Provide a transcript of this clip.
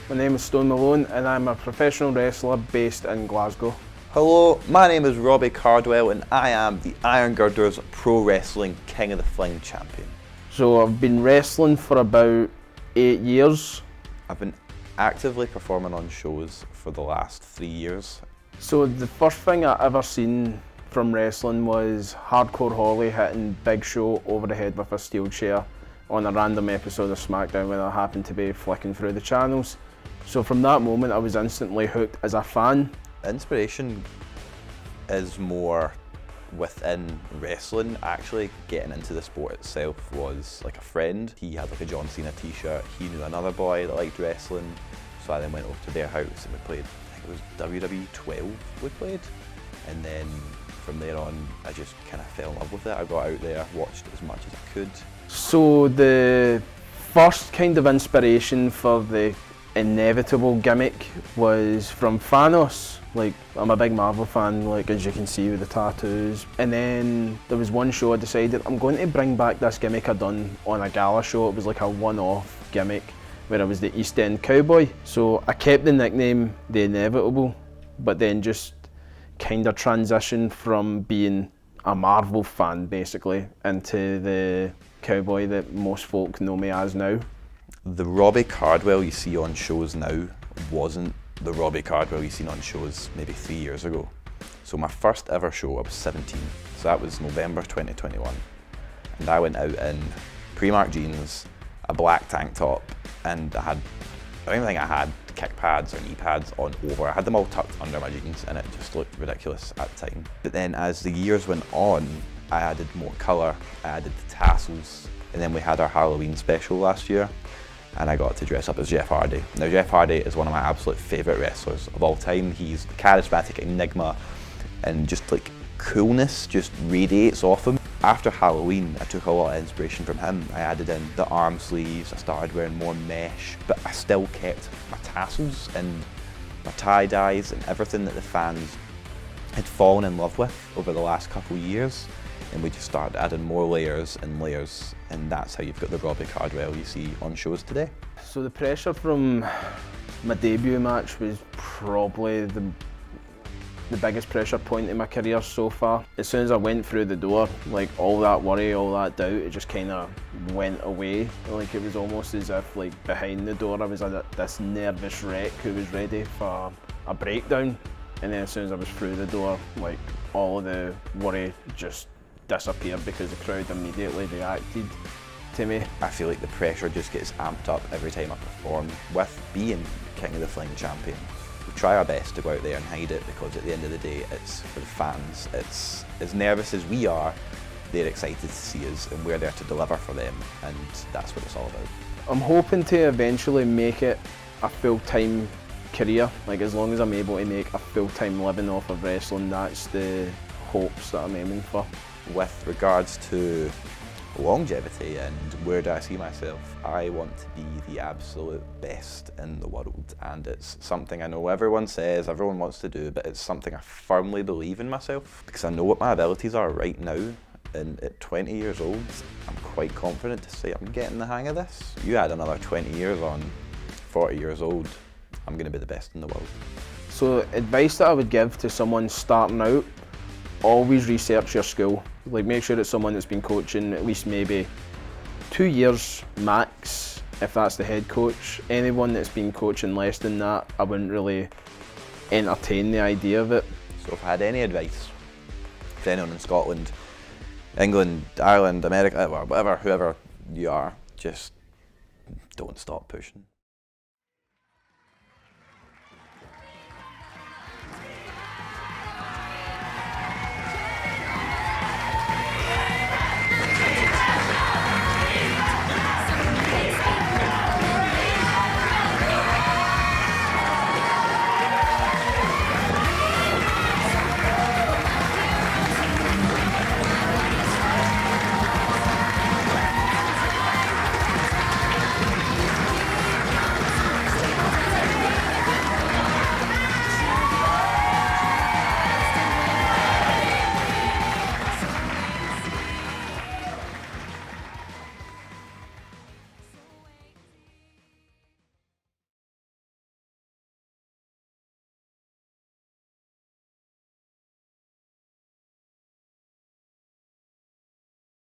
My name is Stone Malone and I'm a professional wrestler based in Glasgow. Hello, my name is Robbie Cardwell and I am the Iron Girders Pro Wrestling King of the Fling champion. So I've been wrestling for about 8 years. I've been actively performing on shows for the last 3 years. So the first thing I ever seen from wrestling was Hardcore Holly hitting Big Show over the head with a steel chair on a random episode of SmackDown when I happened to be flicking through the channels. So from that moment I was instantly hooked as a fan. Inspiration is more within wrestling. Actually getting into the sport itself was like a friend. He had like a John Cena t-shirt. He knew another boy that liked wrestling. So I then went over to their house and we played, I think it was WWE 12 we played. And then from there on, I just kind of fell in love with it. I got out there, watched as much as I could. So the first kind of inspiration for the inevitable gimmick was from Thanos. Like, I'm a big Marvel fan, like as you can see with the tattoos. And then there was one show I decided I'm going to bring back this gimmick I done on a gala show. It was like a one-off gimmick where I was the East End cowboy. So I kept the nickname The Inevitable, but then just kind of transitioned from being a Marvel fan basically into the cowboy that most folk know me as now. The Robbie Cardwell you see on shows now wasn't the Robbie Cardwell you seen on shows maybe 3 years ago. So my first ever show, I was 17, so that was November 2021. And I went out in Primark jeans, a black tank top, and I don't even think I had kick pads or knee pads on over. I had them all tucked under my jeans and it just looked ridiculous at the time. But then as the years went on, I added more colour, I added the tassels, and then we had our Halloween special last year and I got to dress up as Jeff Hardy. Now Jeff Hardy is one of my absolute favourite wrestlers of all time. He's the charismatic enigma and just like coolness just radiates off him. After Halloween, I took a lot of inspiration from him. I added in the arm sleeves, I started wearing more mesh, but I still kept my tassels and my tie-dyes and everything that the fans had fallen in love with over the last couple of years. And we just started adding more layers, and that's how you've got the Robbie Cardwell you see on shows today. So the pressure from my debut match was probably the biggest pressure point in my career so far. As soon as I went through the door, like all that worry, all that doubt, it just kind of went away. Like it was almost as if like behind the door I was this nervous wreck who was ready for a breakdown. And then as soon as I was through the door, like all of the worry just disappeared because the crowd immediately reacted to me. I feel like the pressure just gets amped up every time I perform. With being King of the Fling champion, we try our best to go out there and hide it because at the end of the day it's for the fans. It's as nervous as we are, they're excited to see us and we're there to deliver for them, and that's what it's all about. I'm hoping to eventually make it a full-time career. Like as long as I'm able to make a full-time living off of wrestling, that's the hopes that I'm aiming for. With regards to longevity and where do I see myself, I want to be the absolute best in the world, and it's something I know everyone says, everyone wants to do, but it's something I firmly believe in myself because I know what my abilities are right now, and at 20 years old I'm quite confident to say I'm getting the hang of this. You add another 20 years on, 40 years old, I'm going to be the best in the world. So advice that I would give to someone starting out, always research your skill. Like make sure it's someone that's been coaching at least maybe 2 years max, if that's the head coach. Anyone that's been coaching less than that, I wouldn't really entertain the idea of it. So if I had any advice for anyone in Scotland, England, Ireland, America, whatever, whoever you are, just don't stop pushing.